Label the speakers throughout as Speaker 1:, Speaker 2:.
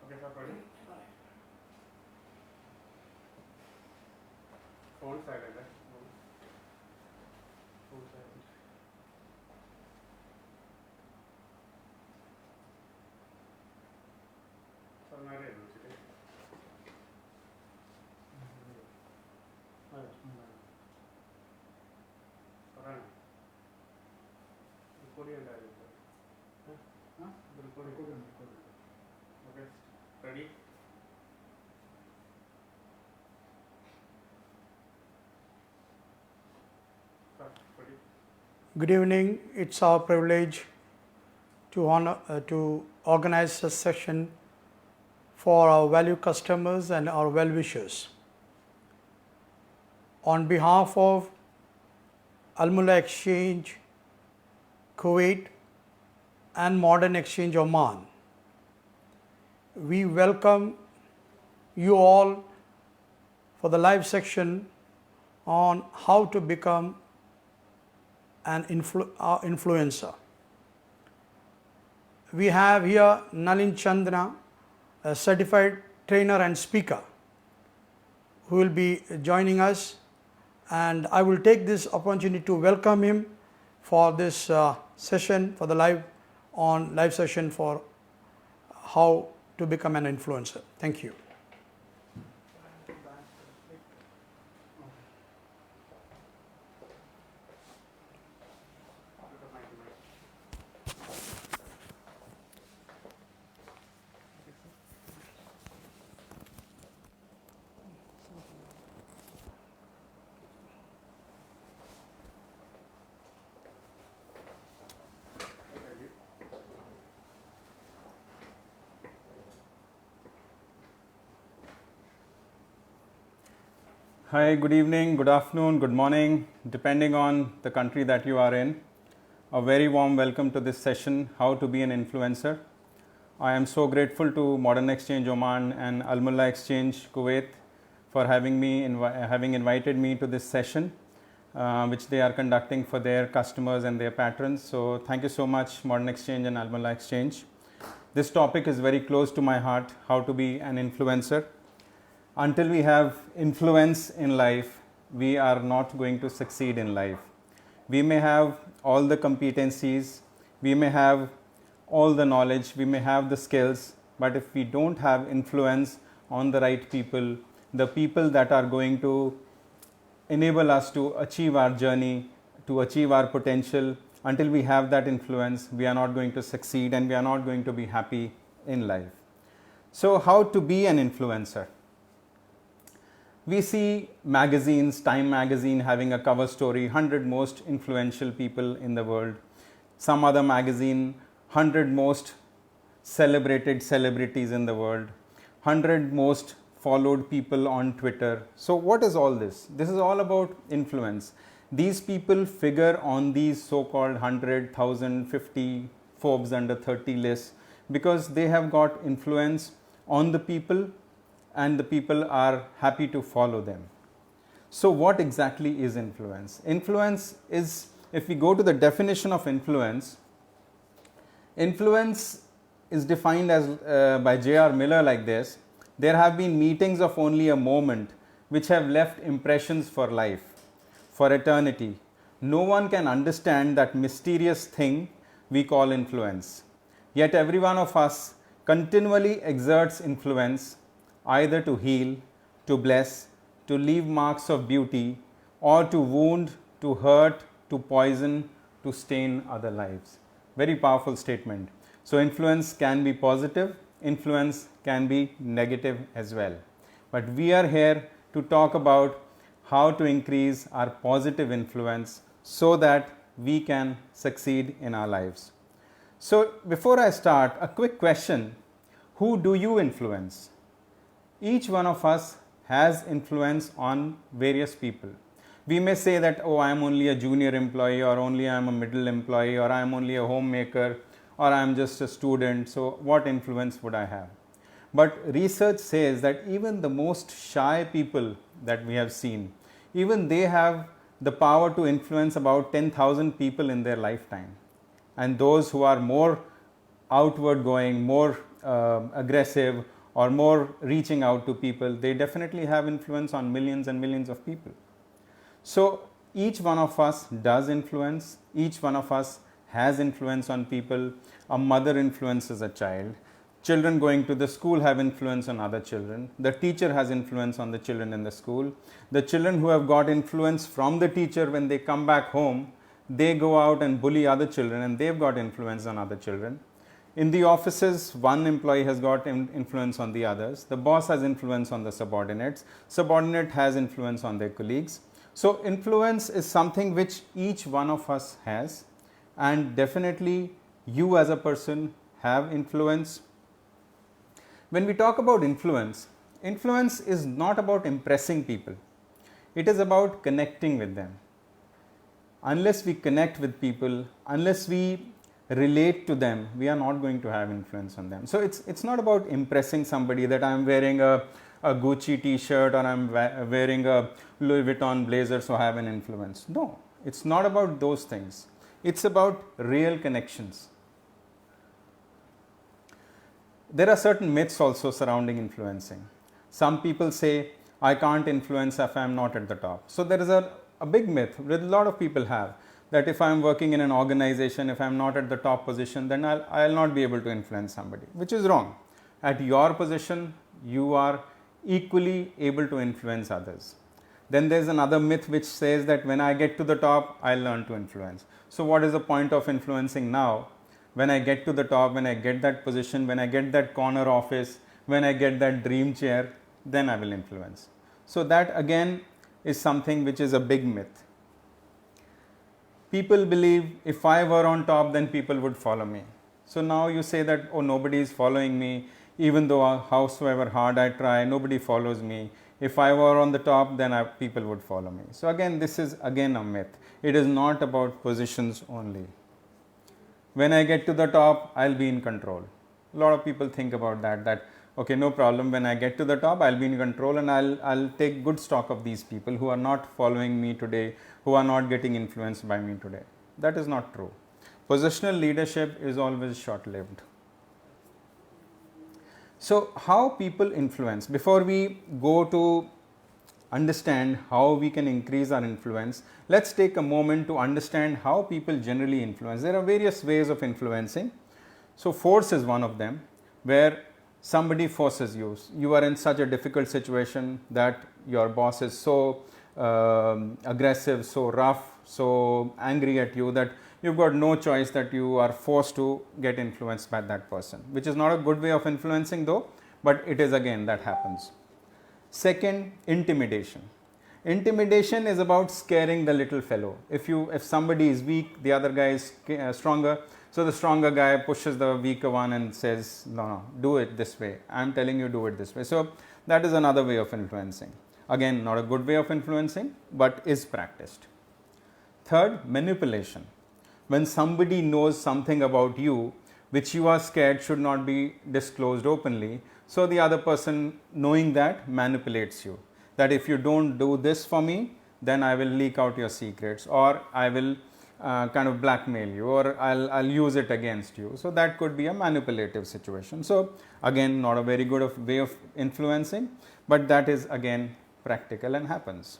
Speaker 1: Phone silent. Phone silent. Okay, ready?
Speaker 2: Good evening. It's our privilege to organize a session for our value customers and our well-wishers. On behalf of Almula Exchange, Kuwait, and Modern Exchange Oman, we welcome you all for the live section on how to become an influencer. We have here Nalin Chandra, a certified trainer and speaker, who will be joining us, and I will take this opportunity to welcome him for this session, for the live session for how to become an influencer. Thank you.
Speaker 3: Hi, good evening, good afternoon, good morning, depending on the country that you are in. A very warm welcome to this session, How to be an Influencer. I am so grateful to Modern Exchange Oman and Almula Exchange Kuwait for having invited me to this session, which they are conducting for their customers and their patrons. So thank you so much, Modern Exchange and Almula Exchange. This topic is very close to my heart, how to be an influencer. Until we have influence in life, we are not going to succeed in life. We may have all the competencies, we may have all the knowledge, we may have the skills, but if we don't have influence on the right people, the people that are going to enable us to achieve our journey, to achieve our potential, until we have that influence, we are not going to succeed and we are not going to be happy in life. So, how to be an influencer? We see magazines, Time magazine having a cover story, 100 most influential people in the world. Some other magazine, 100 most celebrated celebrities in the world, 100 most followed people on Twitter. So what is all this? This is all about influence. These people figure on these so-called 100, 1,000, 50 Forbes under 30 lists because they have got influence on the people and the people are happy to follow them. So what exactly is influence? Influence is, if we go to the definition of influence is defined as by J.R. Miller like this: there have been meetings of only a moment which have left impressions for life, for eternity. No one can understand that mysterious thing we call influence. Yet every one of us continually exerts influence, either to heal, to bless, to leave marks of beauty, or to wound, to hurt, to poison, to stain other lives. Very powerful statement. So influence can be positive, influence can be negative as well. But we are here to talk about how to increase our positive influence so that we can succeed in our lives. So before I start, a quick question: who do you influence? Each one of us has influence on various people. We may say that, oh, I am only a junior employee, or only I am a middle employee, or I am only a homemaker, or I am just a student. So what influence would I have? But research says that even the most shy people that we have seen, even they have the power to influence about 10,000 people in their lifetime. And those who are more outward going, more aggressive, or more reaching out to people, they definitely have influence on millions and millions of people. So each one of us does influence, each one of us has influence on people. A mother influences a child. Children going to the school have influence on other children. The teacher has influence on the children in the school. The children who have got influence from the teacher, when they come back home, they go out and bully other children, and they've got influence on other children. In the offices, one employee has got influence on the others. The boss has influence on the subordinates. Subordinate has influence on their colleagues. So influence is something which each one of us has, and definitely you as a person have influence. When we talk about influence, influence is not about impressing people. It is about connecting with them. Unless we connect with people, unless we relate to them, we are not going to have influence on them. So it's not about impressing somebody, that I am wearing a Gucci t-shirt or I am wearing a Louis Vuitton blazer, so I have an influence. No, it's not about those things. It's about real connections. There are certain myths also surrounding influencing. Some people say, I can't influence if I am not at the top. So there is a big myth that a lot of people have, that if I am working in an organization, if I am not at the top position, then I'll not be able to influence somebody, which is wrong. At your position, you are equally able to influence others. Then there's another myth which says that when I get to the top, I'll learn to influence. So what is the point of influencing now? When I get to the top, when I get that position, when I get that corner office, when I get that dream chair, then I will influence. So that again is something which is a big myth. People believe if I were on top, then people would follow me. So now you say that, oh, nobody is following me, even though howsoever hard I try, nobody follows me. If I were on the top, then people would follow me. So again, this is again a myth. It is not about positions only. When I get to the top, I'll be in control. A lot of people think about that okay, no problem, when I get to the top, I'll be in control, and I'll take good stock of these people who are not following me today, who are not getting influenced by me today. That is not true. Positional leadership is always short-lived. So how people influence, before we go to understand how we can increase our influence, let's take a moment to understand how people generally influence. There are various ways of influencing. So force is one of them, where somebody forces you. You are in such a difficult situation that your boss is so aggressive, so rough, so angry at you that you've got no choice, that you are forced to get influenced by that person, which is not a good way of influencing though, but it is again that happens. Second, intimidation. Intimidation is about scaring the little fellow. If somebody is weak, the other guy is stronger. So the stronger guy pushes the weaker one and says, no, do it this way. I'm telling you, do it this way. So that is another way of influencing. Again, not a good way of influencing, but is practiced. Third, manipulation. When somebody knows something about you, which you are scared should not be disclosed openly, so the other person, knowing that, manipulates you. That if you don't do this for me, then I will leak out your secrets, or I will kind of blackmail you, or I'll use it against you. So that could be a manipulative situation. So again, not a very good way of influencing, but that is again practical and happens.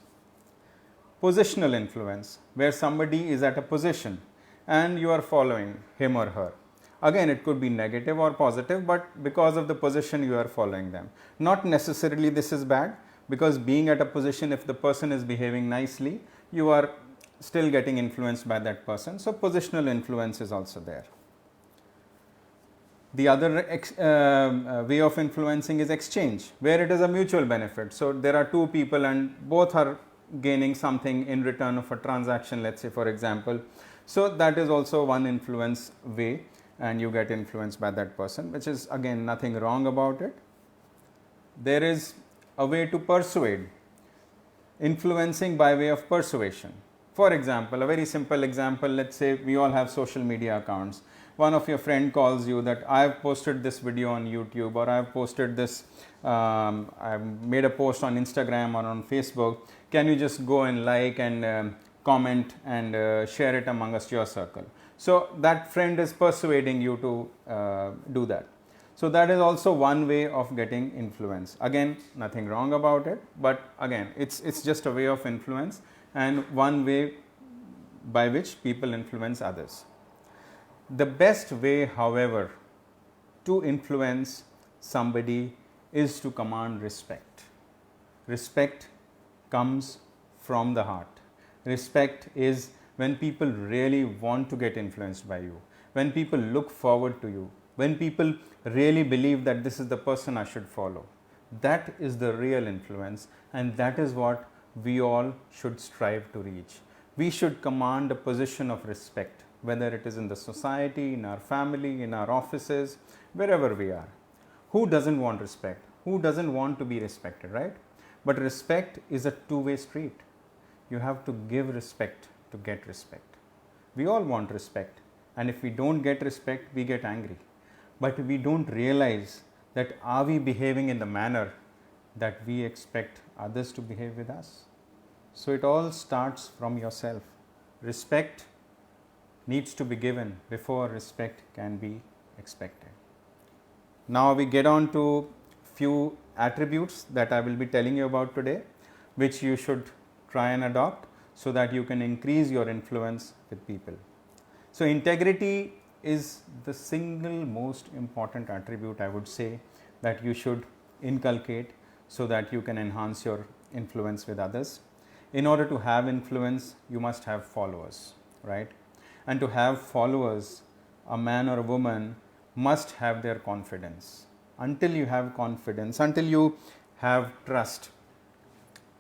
Speaker 3: Positional influence, where somebody is at a position and you are following him or her. Again, it could be negative or positive, but because of the position you are following them. Not necessarily this is bad, because being at a position, if the person is behaving nicely, you are still getting influenced by that person. So positional influence is also there. The other way of influencing is exchange, where it is a mutual benefit. So there are two people and both are gaining something in return of a transaction, let's say for example. So that is also one influence way, and you get influenced by that person, which is again nothing wrong about it. There is a way to persuade, influencing by way of persuasion. For example, a very simple example, let's say we all have social media accounts. One of your friend calls you that I have posted this video on YouTube, or I have posted this, I've made a post on Instagram or on Facebook. Can you just go and like and comment and share it amongst your circle? So that friend is persuading you to do that. So that is also one way of getting influence. Again, nothing wrong about it, but again, it's just a way of influence and one way by which people influence others. The best way, however, to influence somebody is to command respect. Respect comes from the heart. Respect is when people really want to get influenced by you, when people look forward to you, when people really believe that this is the person I should follow. That is the real influence, and that is what we all should strive to reach. We should command a position of respect, whether it is in the society, in our family, in our offices, wherever we are. Who doesn't want respect? Who doesn't want to be respected, right? But respect is a two-way street. You have to give respect to get respect. We all want respect, and if we don't get respect, we get angry. But we don't realize that are we behaving in the manner that we expect others to behave with us? So it all starts from yourself. Respect needs to be given before respect can be expected. Now we get on to few attributes that I will be telling you about today, which you should try and adopt so that you can increase your influence with people. So integrity is the single most important attribute, I would say, that you should inculcate so that you can enhance your influence with others. In order to have influence, you must have followers, right? And to have followers, a man or a woman must have their confidence. Until you have confidence, until you have trust,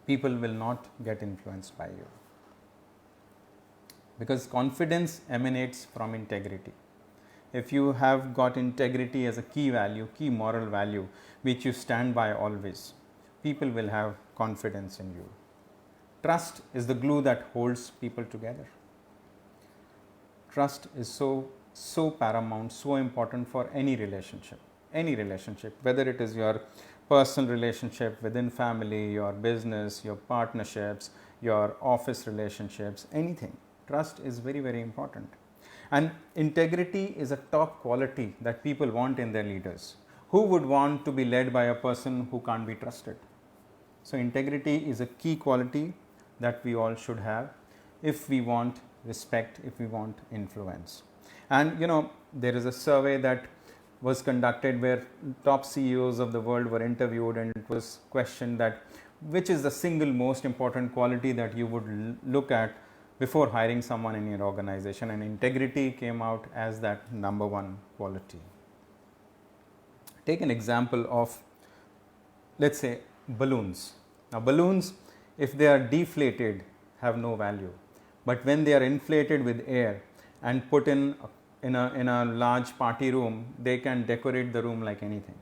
Speaker 3: people will not get influenced by you. Because confidence emanates from integrity. If you have got integrity as a key value, key moral value, which you stand by always, people will have confidence in you. Trust is the glue that holds people together. Trust is so paramount, so important for any relationship, whether it is your personal relationship within family, your business, your partnerships, your office relationships, anything. Trust is very, very important. And integrity is a top quality that people want in their leaders. Who would want to be led by a person who can't be trusted? So integrity is a key quality that we all should have if we want respect, if we want influence. And there is a survey that was conducted where top CEOs of the world were interviewed, and it was questioned that which is the single most important quality that you would look at before hiring someone in your organization, and integrity came out as that number one quality. Take an example of, let's say, balloons. Now balloons, if they are deflated, have no value, but when they are inflated with air and put in a large party room, they can decorate the room like anything.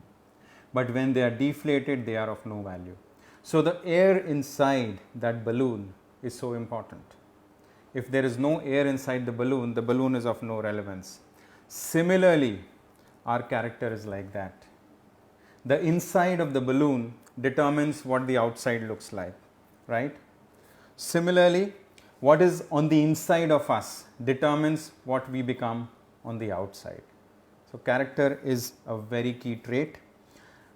Speaker 3: But when they are deflated, they are of no value. So the air inside that balloon is so important. If there is no air inside the balloon is of no relevance. Similarly, our character is like that. The inside of the balloon determines what the outside looks like, right? Similarly, what is on the inside of us determines what we become on the outside. So character is a very key trait.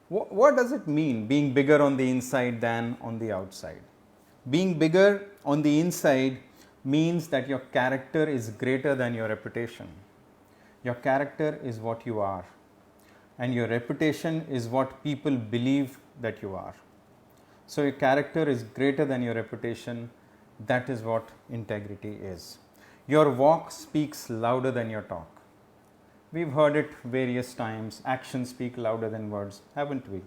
Speaker 3: What does it mean, being bigger on the inside than on the outside? Being bigger on the inside means that your character is greater than your reputation. Your character is what you are, and your reputation is what people believe that you are. So your character is greater than your reputation. That is what integrity is. Your walk speaks louder than your talk. We've heard it various times. Actions speak louder than words, haven't we?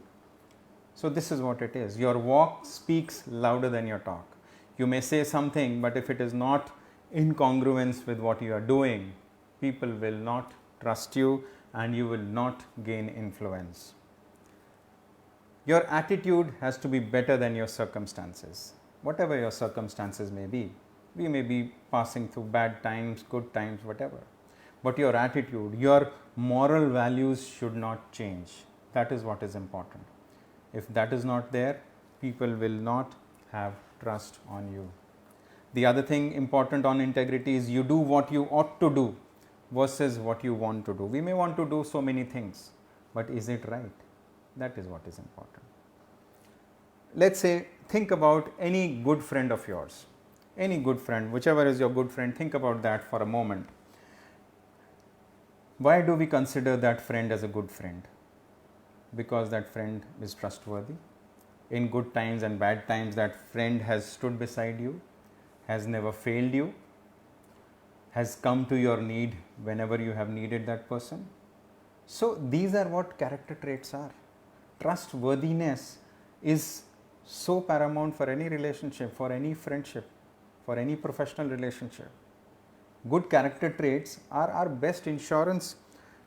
Speaker 3: So this is what it is. Your walk speaks louder than your talk. You may say something, but if it is not in congruence with what you are doing, people will not trust you and you will not gain influence. Your attitude has to be better than your circumstances. Whatever your circumstances may be, we may be passing through bad times, good times, whatever. But your attitude, your moral values should not change. That is what is important. If that is not there, people will not have trust on you. The other thing important on integrity is you do what you ought to do versus what you want to do. We may want to do so many things, but is it right? That is what is important. Let's say, think about any good friend of yours, any good friend, whichever is your good friend, think about that for a moment. Why do we consider that friend as a good friend? Because that friend is trustworthy. In good times and bad times, that friend has stood beside you, has never failed you, has come to your need whenever you have needed that person. So these are what character traits are. Trustworthiness is so paramount for any relationship, for any friendship, for any professional relationship. Good character traits are our best insurance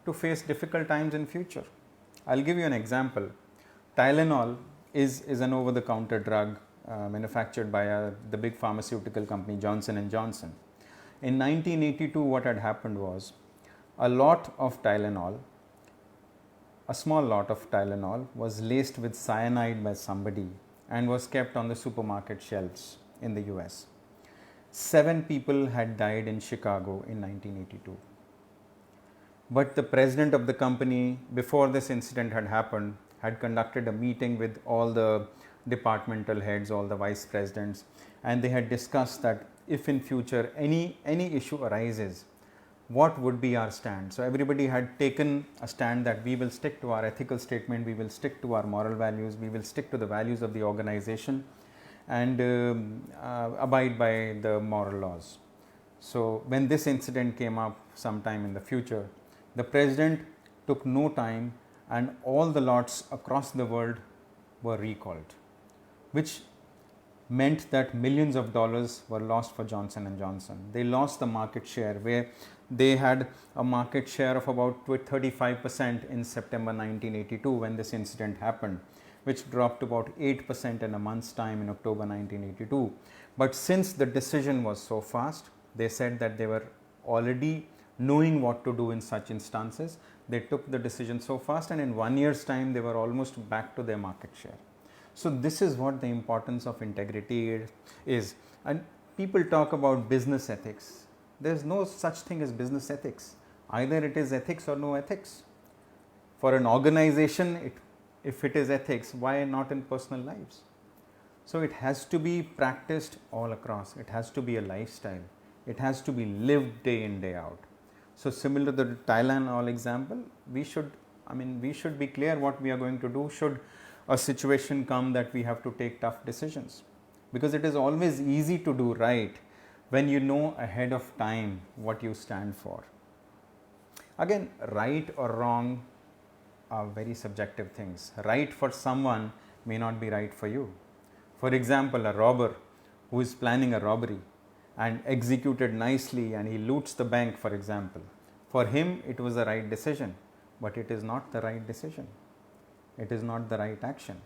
Speaker 3: to face difficult times in future. I'll give you an example. Tylenol is an over-the-counter drug manufactured by the big pharmaceutical company Johnson & Johnson. In 1982, what had happened was a lot of Tylenol, a small lot of Tylenol was laced with cyanide by somebody and was kept on the supermarket shelves in the US. 7 people had died in Chicago in 1982. But the president of the company, before this incident had happened, had conducted a meeting with all the departmental heads, all the vice presidents, and they had discussed that if in future any issue arises, what would be our stand. So everybody had taken a stand that we will stick to our ethical statement, we will stick to our moral values, we will stick to the values of the organization and abide by the moral laws. So when this incident came up sometime in the future, the president took no time and all the lots across the world were recalled, which meant that millions of dollars were lost for Johnson & Johnson. They lost the market share, where they had a market share of about 35% in September 1982 when this incident happened, which dropped to about 8% in a month's time in October 1982. But since the decision was so fast, they said that they were already knowing what to do in such instances. They took the decision so fast, and in 1 year's time they were almost back to their market share. So this is what the importance of integrity is. And people talk about business ethics. There is no such thing as business ethics. Either it is ethics or no ethics. For an organization, if it is ethics, why not in personal lives? So it has to be practiced all across. It has to be a lifestyle. It has to be lived day in, day out. So similar to the Tylenol example, we should be clear what we are going to do should a situation come that we have to take tough decisions, because it is always easy to do right when you know ahead of time what you stand for. Again, right or wrong are very subjective things. Right for someone may not be right for you. For example, a robber who is planning a robbery and executed nicely and he loots the bank, for example, for him it was the right decision, but it is not the right decision. It is not the right action.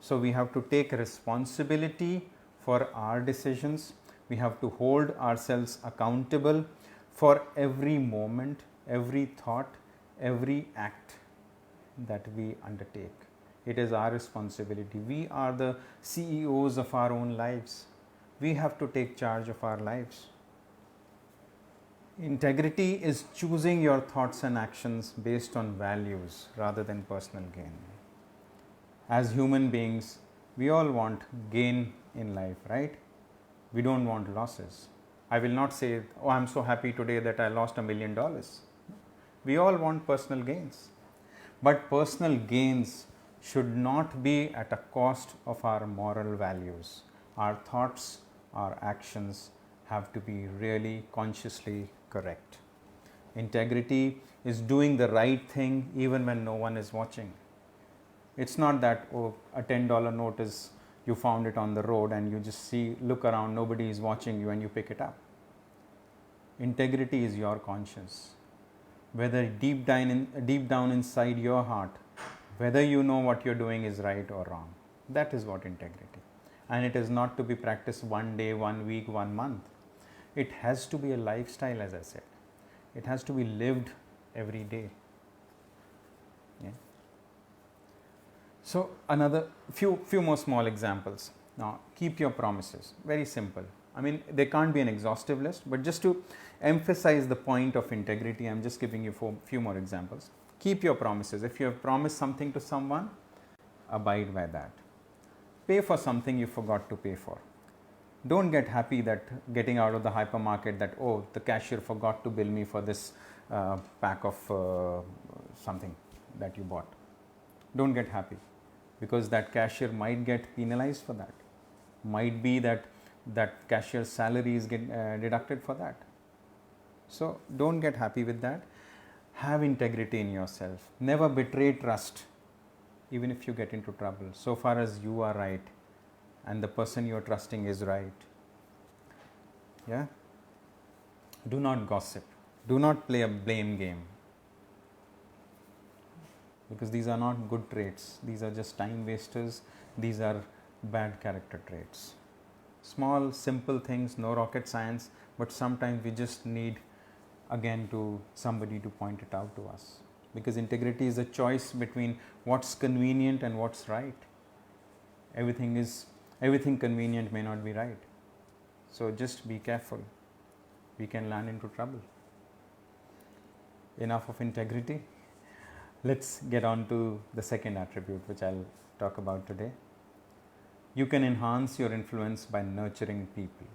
Speaker 3: So we have to take responsibility for our decisions. We have to hold ourselves accountable for every moment, every thought, every act that we undertake. It is our responsibility. We are the CEOs of our own lives. We have to take charge of our lives. Integrity is choosing your thoughts and actions based on values rather than personal gain. As human beings, we all want gain in life, right? We don't want losses. I will not say, oh, I'm so happy today that I lost $1 million. We all want personal gains. But personal gains should not be at a cost of our moral values. Our thoughts, our actions have to be really consciously correct. Integrity is doing the right thing even when no one is watching. It's not that, oh, a $10 note is, you found it on the road and you just look around, nobody is watching you and you pick it up. Integrity is your conscience. Whether deep down inside your heart, whether you know what you're doing is right or wrong. That is what integrity. And it is not to be practiced one day, 1 week, 1 month. It has to be a lifestyle, as I said. It has to be lived every day. Yeah. So another few more small examples. Now, keep your promises. Very simple. I mean, there can't be an exhaustive list, but just to emphasize the point of integrity, I'm just giving you a few more examples. Keep your promises. If you have promised something to someone, abide by that. Pay for something you forgot to pay for. Don't get happy that getting out of the hypermarket that, oh, the cashier forgot to bill me for this pack of something that you bought. Don't get happy, because that cashier might get penalized for that. Might be that cashier's salary is deducted for that. So don't get happy with that. Have integrity in yourself. Never betray trust, even if you get into trouble, so far as you are right and the person you are trusting is right. Yeah? Do not gossip. Do not play a blame game, because these are not good traits. These are just time wasters. These are bad character traits. Small, simple things, no rocket science, but sometimes we just need again to somebody to point it out to us, because integrity is a choice between what's convenient and what's right. Everything convenient may not be right. So just be careful. We can land into trouble. Enough of integrity. Let's get on to the second attribute which I'll talk about today. You can enhance your influence by nurturing people,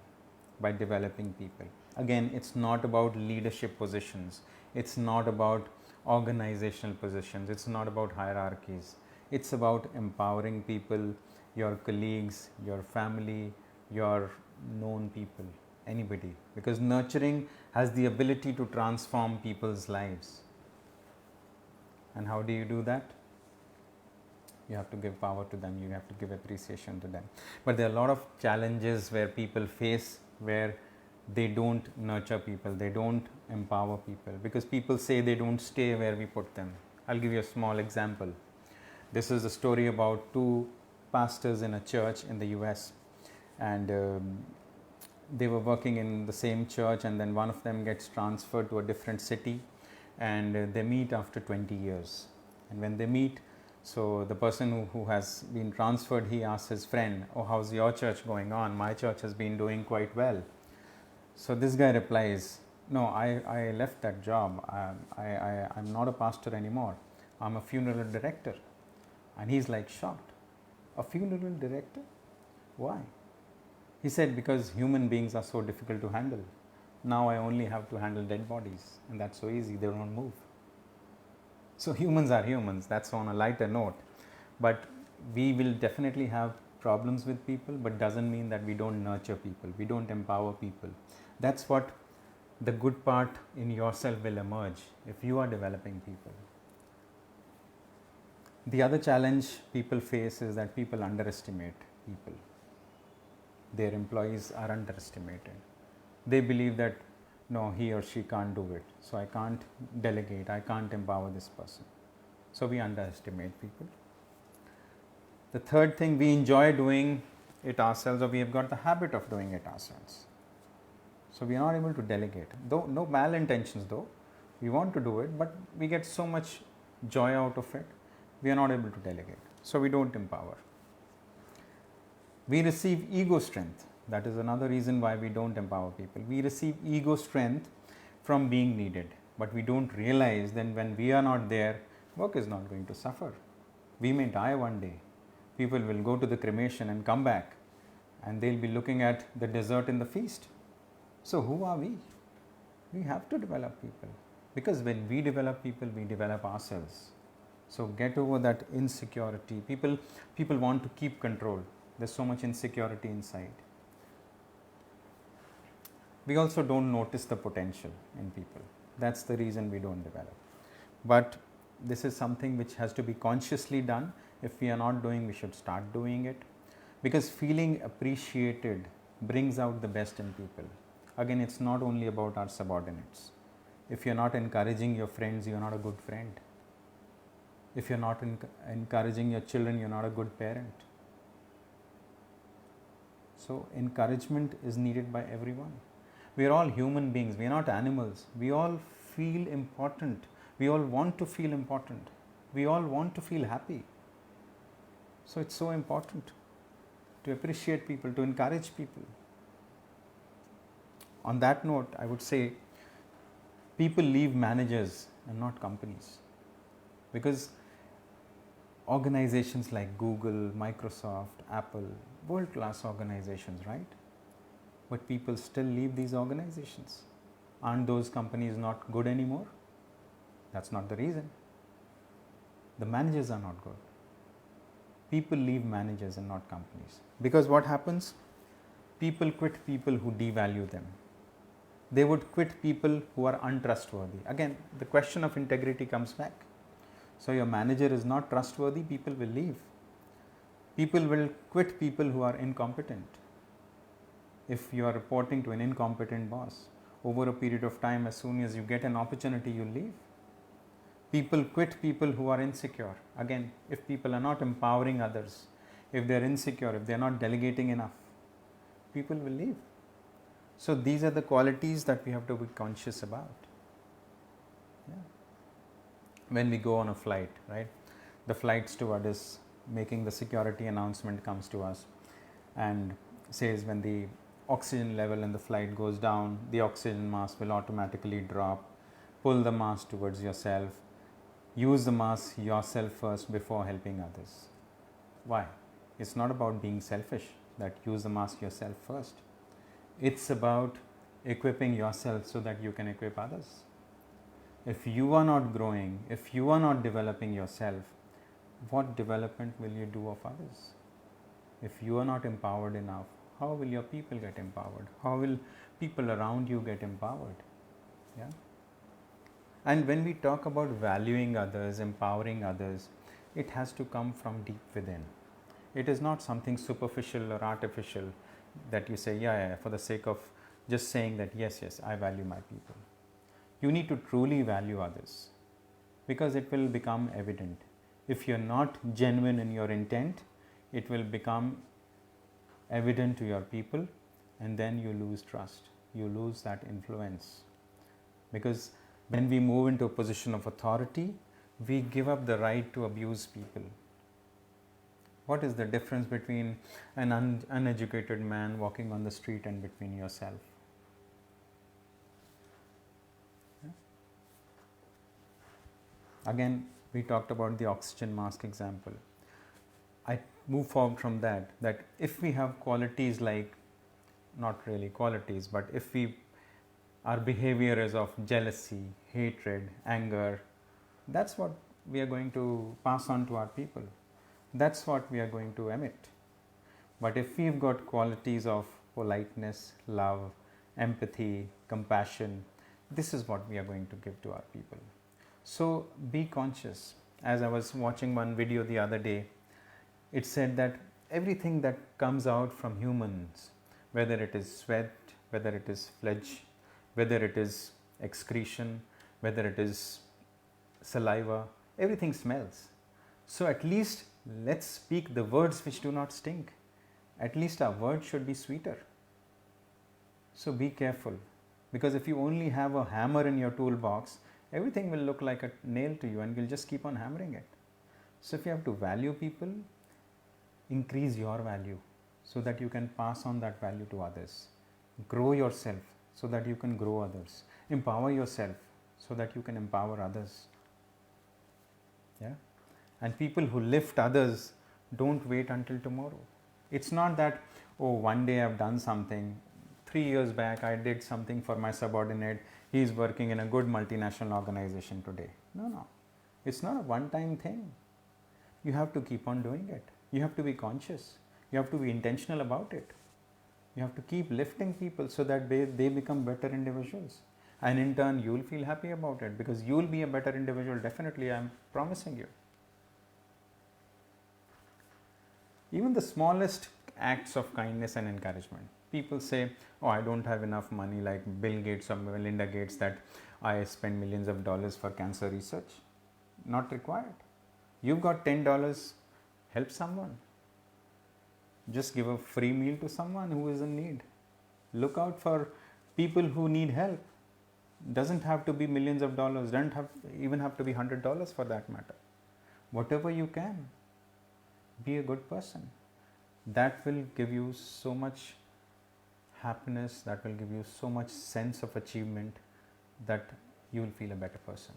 Speaker 3: by developing people. Again, it's not about leadership positions. It's not about organizational positions. It's not about hierarchies. It's about empowering people, your colleagues, your family, your known people, anybody. Because nurturing has the ability to transform people's lives. And how do you do that? You have to give power to them. You have to give appreciation to them. But there are a lot of challenges where people face, where they don't nurture people, they don't empower people, because people say they don't stay where we put them. I'll give you a small example. This is a story about two pastors in a church in the US, and they were working in the same church, and then one of them gets transferred to a different city, and they meet after 20 years. And when they meet, so the person who has been transferred, he asks his friend, oh, how's your church going on? My church has been doing quite well. So this guy replies, no, I left that job. I'm not a pastor anymore. I'm a funeral director. And he's like shocked. A funeral director? Why? He said, because human beings are so difficult to handle. Now I only have to handle dead bodies, and that's so easy, they don't move. So humans are humans, that's on a lighter note. But we will definitely have problems with people, but doesn't mean that we don't nurture people, we don't empower people. That's what the good part in yourself will emerge if you are developing people. The other challenge people face is that people underestimate people. Their employees are underestimated. They believe that no, he or she can't do it, so I can't delegate, I can't empower this person. So we underestimate people. The third thing, we enjoy doing it ourselves, or we have got the habit of doing it ourselves. So we are not able to delegate. Though no malintentions though, we want to do it, but we get so much joy out of it, we are not able to delegate. So we don't empower. We receive ego strength. That is another reason why we don't empower people. We receive ego strength from being needed, but we don't realize then when we are not there, work is not going to suffer. We may die one day. People will go to the cremation and come back, and they'll be looking at the dessert in the feast. So who are we? We have to develop people, because when we develop people, we develop ourselves. So get over that insecurity. People want to keep control. There's so much insecurity inside. We also don't notice the potential in people. That's the reason we don't develop. But this is something which has to be consciously done. If we are not doing, we should start doing it. Because feeling appreciated brings out the best in people. Again, it's not only about our subordinates. If you're not encouraging your friends, you're not a good friend. If you're not encouraging your children, you're not a good parent. So encouragement is needed by everyone. We are all human beings. We are not animals. We all feel important. We all want to feel important. We all want to feel happy. So it's so important to appreciate people, to encourage people. On that note, I would say people leave managers and not companies. Because organizations like Google, Microsoft, Apple, world-class organizations, right? But people still leave these organizations. Aren't those companies not good anymore? That's not the reason. The managers are not good. People leave managers and not companies. Because what happens? People quit people who devalue them. They would quit people who are untrustworthy. Again, the question of integrity comes back. So your manager is not trustworthy, people will leave. People will quit people who are incompetent. If you are reporting to an incompetent boss, over a period of time, as soon as you get an opportunity, you leave. People quit people who are insecure. Again, if people are not empowering others, if they are insecure, if they are not delegating enough, people will leave. So these are the qualities that we have to be conscious about. Yeah. When we go on a flight, right? The flight steward is making the security announcement, comes to us and says when the oxygen level in the flight goes down, the oxygen mask will automatically drop. Pull the mask towards yourself. Use the mask yourself first before helping others. Why? It's not about being selfish, that use the mask yourself first. It's about equipping yourself so that you can equip others. If you are not growing, if you are not developing yourself, what development will you do of others? If you are not empowered enough, how will your people get empowered? How will people around you get empowered? Yeah. And when we talk about valuing others, empowering others, it has to come from deep within. It is not something superficial or artificial that you say, yeah, for the sake of just saying that, yes, I value my people. You need to truly value others because it will become evident. If you're not genuine in your intent, it will become evident to your people and then you lose trust. You lose that influence. Because when we move into a position of authority, we give up the right to abuse people. What is the difference between an uneducated man walking on the street and between yourself? Yeah. Again, we talked about the oxygen mask example. I move forward from that if we have qualities like, not really qualities, but if our behavior is of jealousy, hatred, anger, that's what we are going to pass on to our people. That's what we are going to emit. But if we've got qualities of politeness, love, empathy, compassion, this is what we are going to give to our people. So be conscious. As I was watching one video the other day, it said that everything that comes out from humans, whether it is sweat, whether it is phlegm, whether it is excretion, whether it is saliva, everything smells. So at least let's speak the words which do not stink. At least our words should be sweeter. So be careful, because if you only have a hammer in your toolbox, everything will look like a nail to you and you'll just keep on hammering it. So if you have to value people, increase your value so that you can pass on that value to others. Grow yourself so that you can grow others. Empower yourself so that you can empower others. Yeah? And people who lift others don't wait until tomorrow. It's not that, oh, one day I've done something. 3 years back I did something for my subordinate. He's working in a good multinational organization today. No. It's not a one-time thing. You have to keep on doing it. You have to be conscious. You have to be intentional about it. You have to keep lifting people so that they become better individuals. And in turn, you'll feel happy about it because you'll be a better individual. Definitely, I'm promising you. Even the smallest acts of kindness and encouragement. People say, oh, I don't have enough money, like Bill Gates or Melinda Gates, that I spend millions of dollars for cancer research. Not required. You've got $10, help someone. Just give a free meal to someone who is in need. Look out for people who need help. Doesn't have to be millions of dollars, doesn't even have to be $100 for that matter. Whatever you can, be a good person. That will give you so much happiness, that will give you so much sense of achievement that you will feel a better person.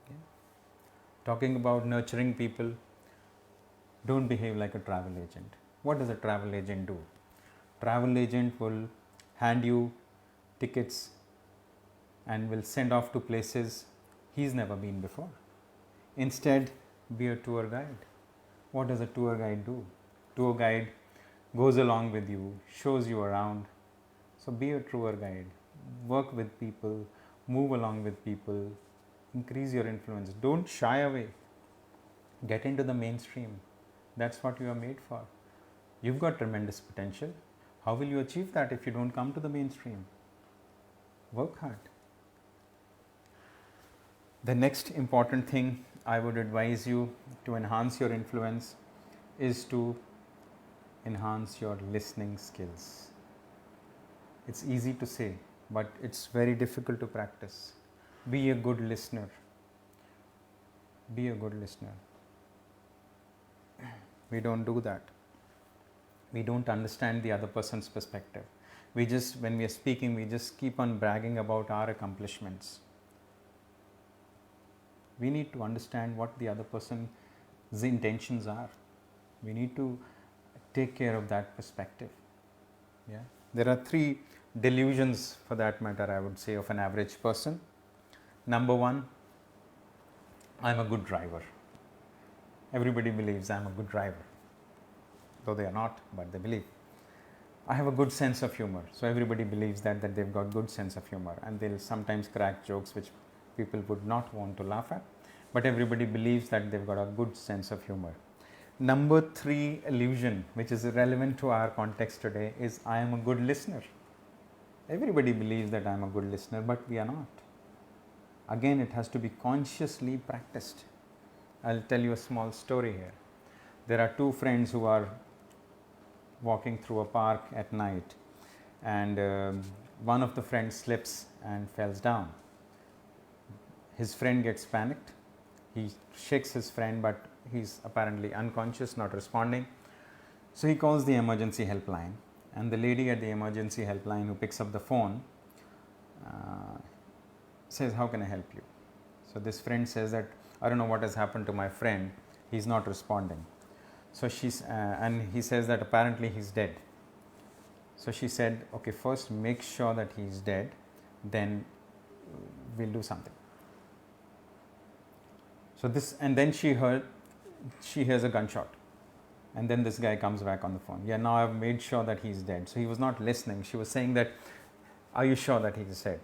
Speaker 3: Okay? Talking about nurturing people, don't behave like a travel agent. What does a travel agent do? Travel agent will hand you tickets and will send off to places he's never been before. Instead, be a tour guide. What does a tour guide do? Tour guide goes along with you, shows you around. So be a tour guide. Work with people, move along with people, increase your influence. Don't shy away. Get into the mainstream. That's what you are made for. You've got tremendous potential. How will you achieve that if you don't come to the mainstream? Work hard. The next important thing I would advise you to enhance your influence is to enhance your listening skills. It's easy to say, but it's very difficult to practice. Be a good listener. Be a good listener. We don't do that. We don't understand the other person's perspective. When we are speaking, we just keep on bragging about our accomplishments. We need to understand what the other person's intentions are. We need to take care of that perspective. Yeah. There are 3 delusions, for that matter, I would say, of an average person. Number 1, I'm a good driver. Everybody believes I'm a good driver, though they are not, but they believe. I have a good sense of humor, so everybody believes that they've got good sense of humor, and they'll sometimes crack jokes which people would not want to laugh at, but everybody believes that they've got a good sense of humor. Number 3 illusion, which is relevant to our context today, is I am a good listener. Everybody believes that I am a good listener, but we are not. Again, it has to be consciously practiced. I'll tell you a small story here. There are 2 friends who are walking through a park at night, and one of the friends slips and falls down. His friend gets panicked. He shakes his friend, but he's apparently unconscious, not responding. So he calls the emergency helpline, and the lady at the emergency helpline who picks up the phone says, how can I help you? So this friend says that, I don't know what has happened to my friend, he's not responding. So and he says that apparently he's dead. So she said, okay, first make sure that he's dead, then we'll do something. So and then she hears a gunshot, and then this guy comes back on the phone. Yeah, now I've made sure that he's dead. So he was not listening. She was saying that, are you sure that he's dead?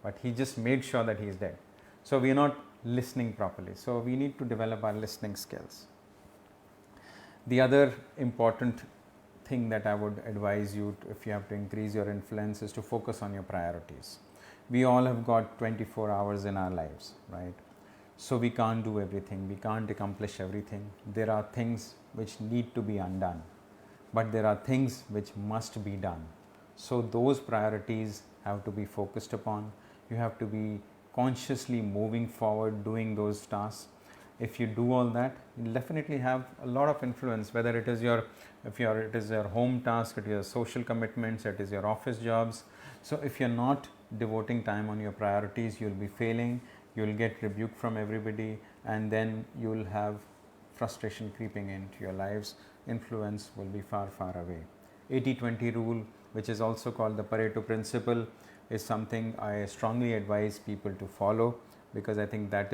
Speaker 3: But he just made sure that he's dead. So we are not listening properly. So we need to develop our listening skills. The other important thing that I would advise you if you have to increase your influence is to focus on your priorities. We all have got 24 hours in our lives, right? So we can't do everything. We can't accomplish everything. There are things which need to be undone, but there are things which must be done. So those priorities have to be focused upon. You have to be consciously moving forward, doing those tasks. If you do all that, you'll definitely have a lot of influence, whether it is your home task, it is your social commitments, it is your office jobs. So if you're not devoting time on your priorities, you'll be failing, you'll get rebuke from everybody, and then you'll have frustration creeping into your lives. Influence will be far, far away. 80-20 rule, which is also called the Pareto principle, is something I strongly advise people to follow, because I think that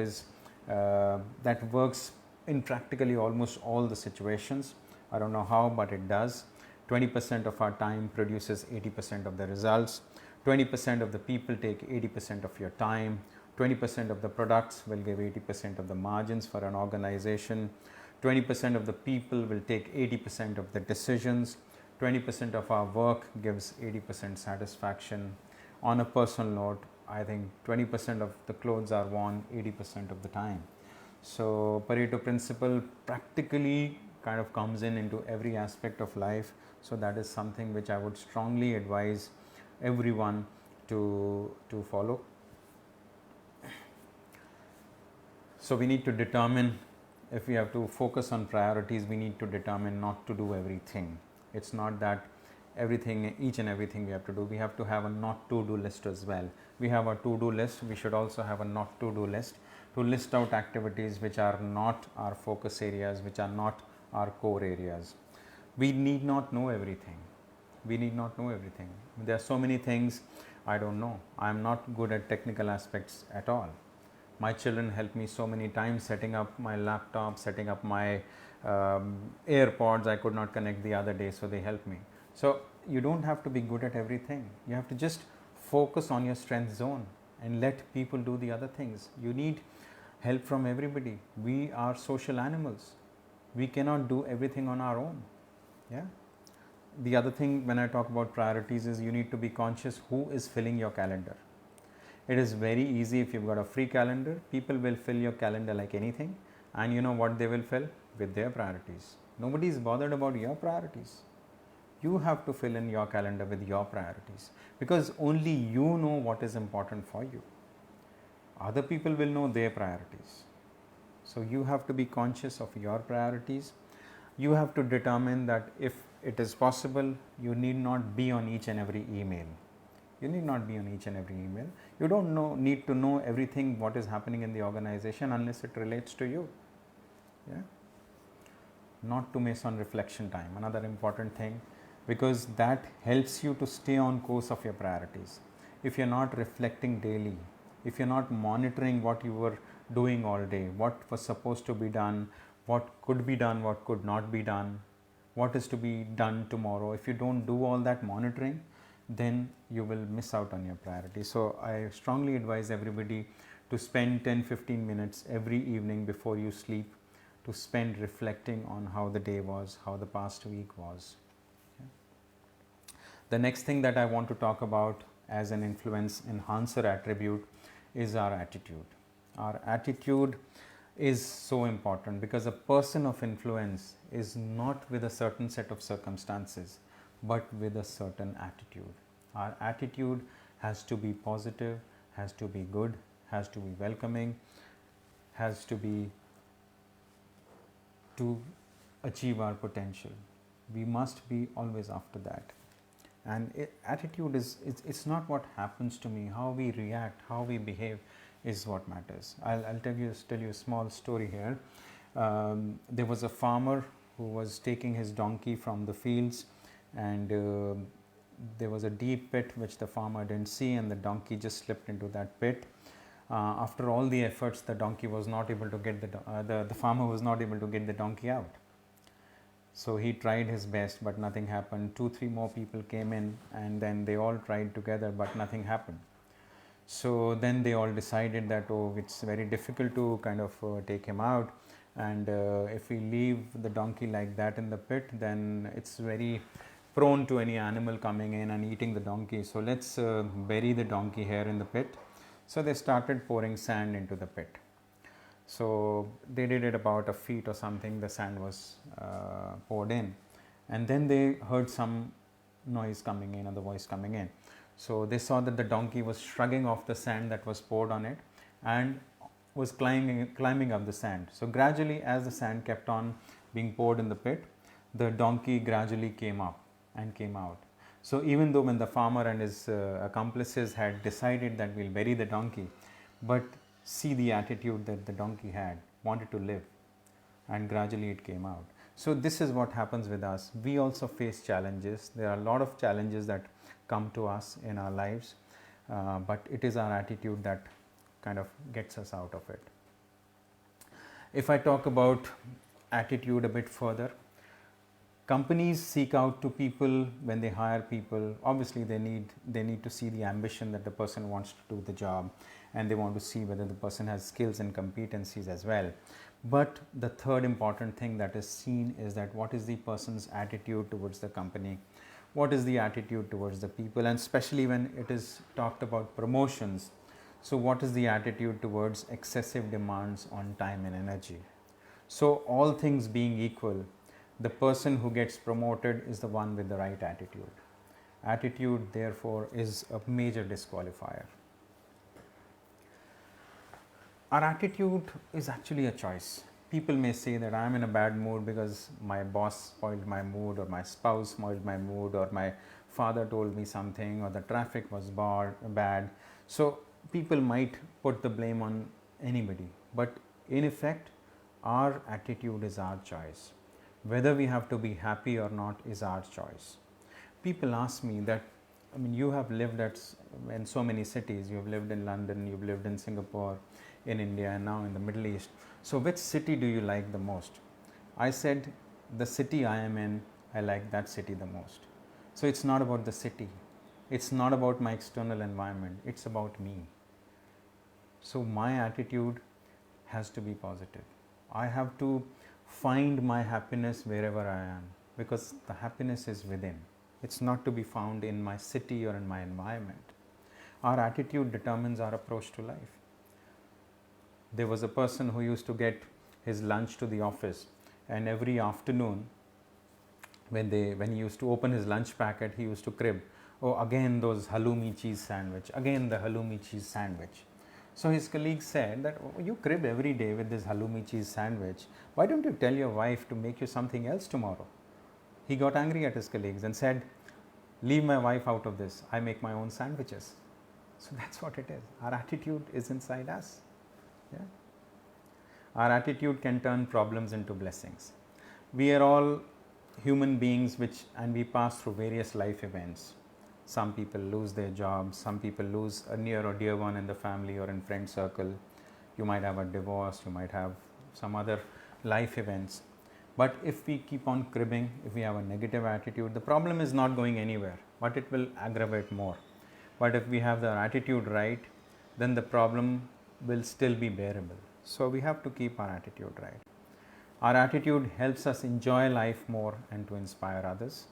Speaker 3: works in practically almost all the situations. I don't know how, but it does. 20% of our time produces 80% of the results. 20% of the people take 80% of your time. 20% of the products will give 80% of the margins for an organization. 20% of the people will take 80% of the decisions. 20% of our work gives 80% satisfaction. On a personal note, I think 20% of the clothes are worn 80% of the time. So Pareto principle practically kind of comes into every aspect of life. So that is something which I would strongly advise everyone to follow. So we need to determine, if we have to focus on priorities, we need to determine not to do everything. It's not that each and everything we have to do. We have to have a not to do list as well. We have a to do list, we should also have a not to do list, to list out activities which are not our focus areas, which are not our core areas. We need not know everything. We need not know everything. There are so many things I don't know. I am not good at technical aspects at all. My children help me so many times setting up my laptop, setting up my AirPods. I could not connect the other day, so they help me. So you don't have to be good at everything. You have to just focus on your strength zone and let people do the other things. You need help from everybody. We are social animals. We cannot do everything on our own. Yeah. The other thing when I talk about priorities is you need to be conscious who is filling your calendar. It is very easy if you've got a free calendar, people will fill your calendar like anything, and you know what they will fill? With their priorities. Nobody is bothered about your priorities. You have to fill in your calendar with your priorities, because only you know what is important for you. Other people will know their priorities. So you have to be conscious of your priorities. You have to determine that if it is possible, you need not be on each and every email. You need not be on each and every email. You don't need to know everything what is happening in the organization unless it relates to you. Yeah. Not to miss on reflection time, another important thing, because that helps you to stay on course of your priorities. If you're not reflecting daily, if you're not monitoring what you were doing all day, what was supposed to be done, what could be done, what could not be done, what is to be done tomorrow, if you don't do all that monitoring, then you will miss out on your priorities. So I strongly advise everybody to spend 10-15 minutes every evening before you sleep to spend reflecting on how the day was, how the past week was. Okay. The next thing that I want to talk about as an influence enhancer attribute is our attitude. Our attitude is so important, because a person of influence is not with a certain set of circumstances, but with a certain attitude. Our attitude has to be positive, has to be good, has to be welcoming, has to be to achieve our potential. We must be always after that. And attitude is, it's not what happens to me, how we react, how we behave is what matters. I'll tell you a small story here. There was a farmer who was taking his donkey from the fields, and there was a deep pit which the farmer didn't see, and the donkey just slipped into that pit. After all the efforts, the donkey was not able to get the farmer was not able to get the donkey out. So he tried his best, but nothing happened. 2-3 more people came in, and then they all tried together, but nothing happened. So then they all decided that, oh, it's very difficult to kind of take him out, and if we leave the donkey like that in the pit, then it's very prone to any animal coming in and eating the donkey. So let's bury the donkey here in the pit. So they started pouring sand into the pit. So they did it about a feet or something, the sand was poured in, and then they heard some noise coming in, or the voice coming in. So they saw that the donkey was shrugging off the sand that was poured on it and was climbing up the sand. So gradually, as the sand kept on being poured in the pit, the donkey gradually came up and came out. So even though when the farmer and his accomplices had decided that we'll bury the donkey, but see the attitude that the donkey had, wanted to live, and gradually it came out. So this is what happens with us. We also face challenges. There are a lot of challenges that come to us in our lives, but it is our attitude that kind of gets us out of it. If I talk about attitude a bit further, companies seek out to people when they hire people. Obviously they need to see the ambition that the person wants to do the job, and they want to see whether the person has skills and competencies as well. But the third important thing that is seen is that what is the person's attitude towards the company, what is the attitude towards the people, and especially when it is talked about promotions. So what is the attitude towards excessive demands on time and energy? So all things being equal, the person who gets promoted is the one with the right attitude. Attitude, therefore, is a major disqualifier. Our attitude is actually a choice. People may say that I am in a bad mood because my boss spoiled my mood, or my spouse spoiled my mood, or my father told me something, or the traffic was bad. So people might put the blame on anybody. but in effect, our attitude is our choice. Whether we have to be happy or not is our choice. People ask me that, I mean, you have lived in so many cities. You have lived in London, you've lived in Singapore, in India, and now in the Middle East. So which city do you like the most? I said, the city I am in, I like that city the most. So it's not about the city. It's not about my external environment. It's about me. So my attitude has to be positive. I have to find my happiness wherever I am, because the happiness is within. It's not to be found in my city or in my environment. Our attitude determines our approach to life. There was a person who used to get his lunch to the office, and every afternoon when he used to open his lunch packet, he used to crib, oh, again those halloumi cheese sandwich, again the halloumi cheese sandwich. So his colleague said that, oh, you crib every day with this halloumi cheese sandwich, why don't you tell your wife to make you something else tomorrow? He got angry at his colleagues and said, leave my wife out of this, I make my own sandwiches. So that's what it is. Our attitude is inside us. Yeah? Our attitude can turn problems into blessings. We are all human beings and we pass through various life events. Some people lose their jobs, some people lose a near or dear one in the family or in friend circle. You might have a divorce, you might have some other life events. But if we keep on cribbing, if we have a negative attitude, the problem is not going anywhere, but it will aggravate more. But if we have the attitude right, then the problem will still be bearable. So we have to keep our attitude right. Our attitude helps us enjoy life more and to inspire others.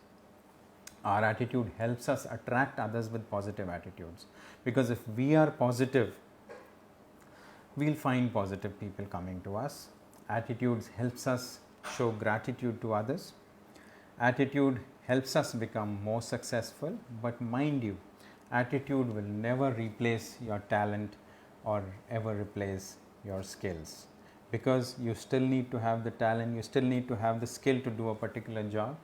Speaker 3: Our attitude helps us attract others with positive attitudes, because if we are positive, we'll find positive people coming to us. Attitudes helps us show gratitude to others. Attitude helps us become more successful, but mind you, attitude will never replace your talent or ever replace your skills, because you still need to have the talent, you still need to have the skill to do a particular job,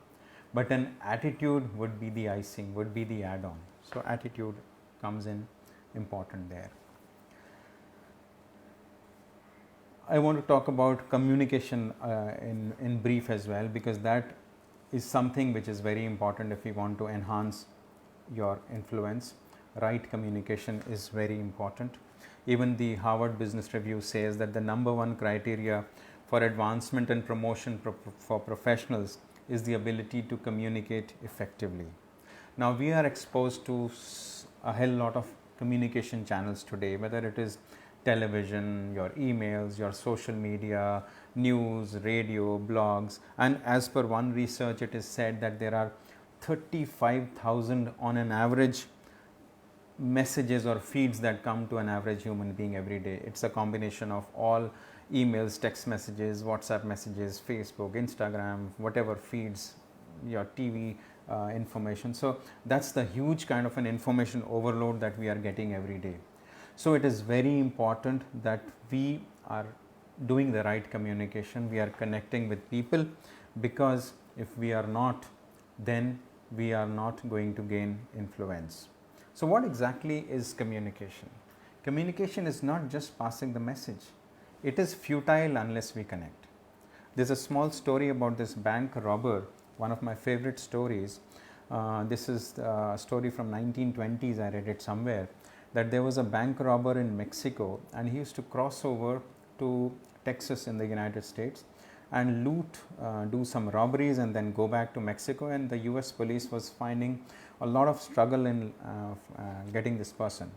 Speaker 3: but an attitude would be the icing, would be the add-on. So attitude comes in important there. I want to talk about communication in brief as well, because that is something which is very important if you want to enhance your influence. Right communication is very important. Even the Harvard Business Review says that the number one criteria for advancement and promotion for professionals is the ability to communicate effectively. Now we are exposed to a hell lot of communication channels today, whether it is television, your emails, your social media, news, radio, blogs, and as per one research, it is said that there are 35,000 on an average messages or feeds that come to an average human being every day. It's a combination of all emails, text messages, WhatsApp messages, Facebook, Instagram, whatever feeds, your TV information. So that's the huge kind of an information overload that we are getting every day. So it is very important that we are doing the right communication, we are connecting with people, because if we are not, then we are not going to gain influence. So what exactly is communication? Communication is not just passing the message. It is futile unless we connect. There's a small story about this bank robber, one of my favorite stories. This is a story from 1920s, I read it somewhere, that there was a bank robber in Mexico and he used to cross over to Texas in the United States and do some robberies and then go back to Mexico, and the US police was finding a lot of struggle in getting this person.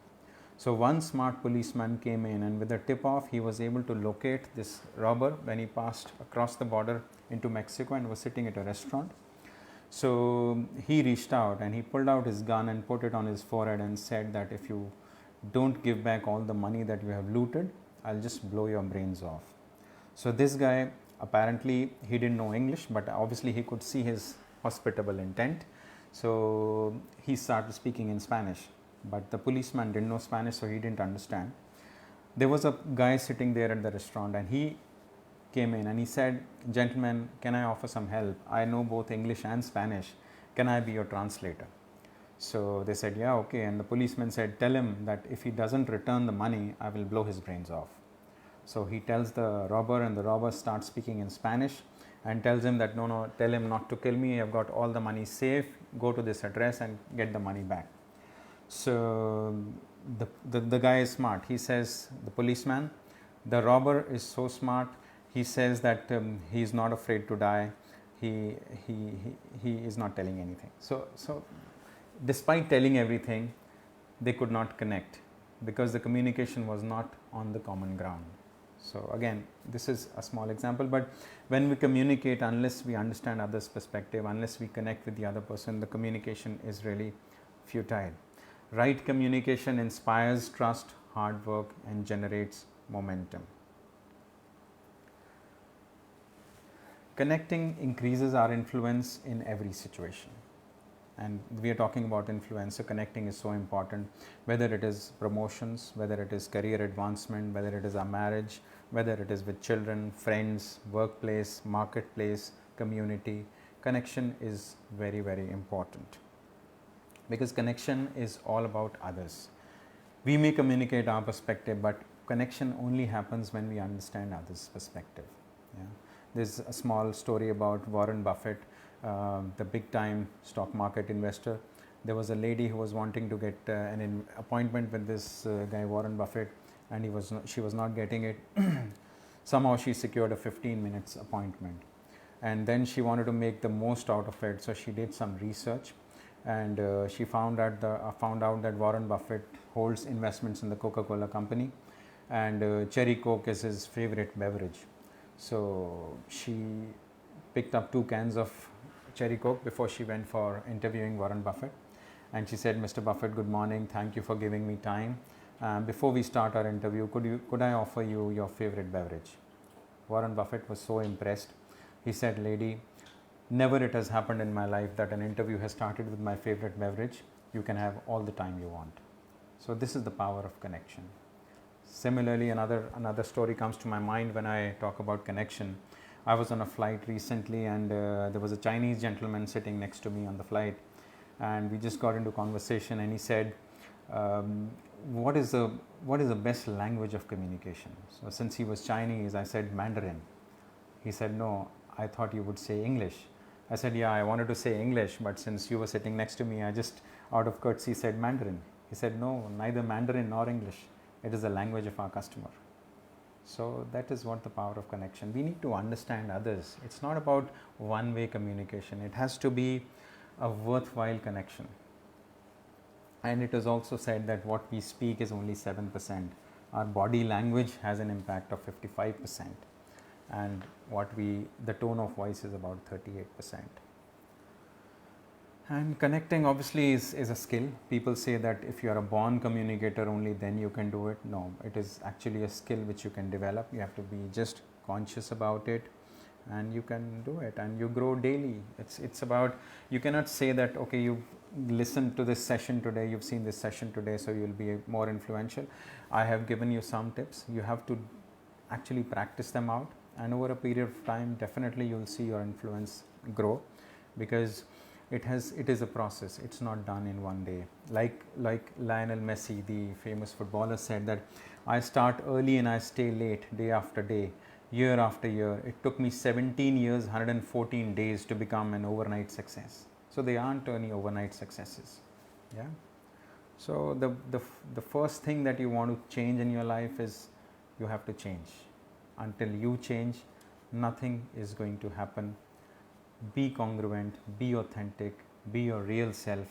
Speaker 3: So one smart policeman came in, and with a tip off he was able to locate this robber when he passed across the border into Mexico and was sitting at a restaurant. So he reached out and he pulled out his gun and put it on his forehead and said that if you don't give back all the money that you have looted, I'll just blow your brains off. So this guy, apparently he didn't know English, but obviously he could see his hospitable intent. So he started speaking in Spanish, but the policeman didn't know Spanish, so he didn't understand. There was a guy sitting there at the restaurant and he came in and he said, "Gentlemen, can I offer some help? I know both English and Spanish. Can I be your translator?" So they said, "Yeah, okay." And the policeman said, "Tell him that if he doesn't return the money, I will blow his brains off." So he tells the robber, and the robber starts speaking in Spanish and tells him that no, tell him not to kill me, I've got all the money safe, go to this address and get the money back. So the guy is smart. He says, the policeman, the robber is so smart, he says that he is not afraid to die, he is not telling anything. So despite telling everything, they could not connect because the communication was not on the common ground. So again, this is a small example, but when we communicate, unless we understand others' perspective, unless we connect with the other person, the communication is really futile. Right communication inspires trust, hard work, and generates momentum. Connecting increases our influence in every situation. And we are talking about influence, so connecting is so important, whether it is promotions, whether it is career advancement, whether it is our marriage, whether it is with children, friends, workplace, marketplace, community. Connection is very, very important because connection is all about others. We may communicate our perspective, but connection only happens when we understand others' perspective. Yeah. There's a small story about Warren Buffett, the big time stock market investor. There was a lady who was wanting to get an appointment with this guy Warren Buffett, and she was not getting it. Somehow she secured a 15 minutes appointment, and then she wanted to make the most out of it, so she did some research, and she found out that Warren Buffett holds investments in the Coca-Cola company, and cherry Coke is his favorite beverage. So she picked up 2 cans of cherry Coke before she went for interviewing Warren Buffett, and she said, "Mr. Buffett, good morning, thank you for giving me time. Before we start our interview, could I offer you your favorite beverage?" Warren Buffett was so impressed. He said, "Lady, never it has happened in my life that an interview has started with my favorite beverage. You can have all the time you want." So this is the power of connection. Similarly, another story comes to my mind when I talk about connection. I was on a flight recently, and there was a Chinese gentleman sitting next to me on the flight, and we just got into conversation, and he said, what is the best language of communication? So since he was Chinese, I said Mandarin. He said, "No, I thought you would say English." I said, "Yeah, I wanted to say English, but since you were sitting next to me, I just out of courtesy said Mandarin." He said, "No, neither Mandarin nor English. It is the language of our customer." So that is what the power of connection. We need to understand others. It's not about one-way communication. It has to be a worthwhile connection. And it is also said that what we speak is only 7%. Our body language has an impact of 55%. And the tone of voice is about 38%. And connecting obviously is a skill. People say that if you are a born communicator only then you can do it. No, it is actually a skill which you can develop. You have to be just conscious about it, and you can do it, and you grow daily. It's about, you cannot say that, okay, you listened to this session today, you've seen this session today, so you'll be more influential. I have given you some tips. You have to actually practice them out, and over a period of time definitely you'll see your influence grow, because it is a process. It's not done in one day. Like Lionel Messi, the famous footballer, said that I start early and I stay late, day after day, year after year. It took me 17 years, 114 days to become an overnight success. So there aren't any overnight successes. Yeah. So the first thing that you want to change in your life is you have to change. Until you change, nothing is going to happen. Be congruent, be authentic, be your real self,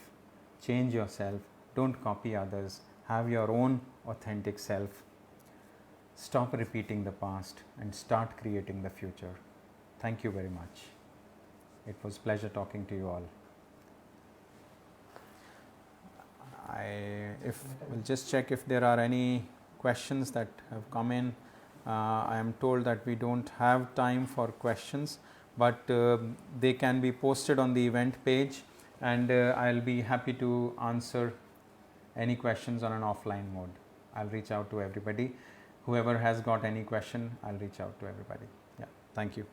Speaker 3: change yourself, don't copy others, have your own authentic self. Stop repeating the past and start creating the future. Thank you very much. It was a pleasure talking to you all. We'll just check if there are any questions that have come in. I am told that we don't have time for questions, but they can be posted on the event page, and I'll be happy to answer any questions on an offline mode. I'll reach out to everybody. Whoever has got any question, I'll reach out to everybody. Yeah, thank you.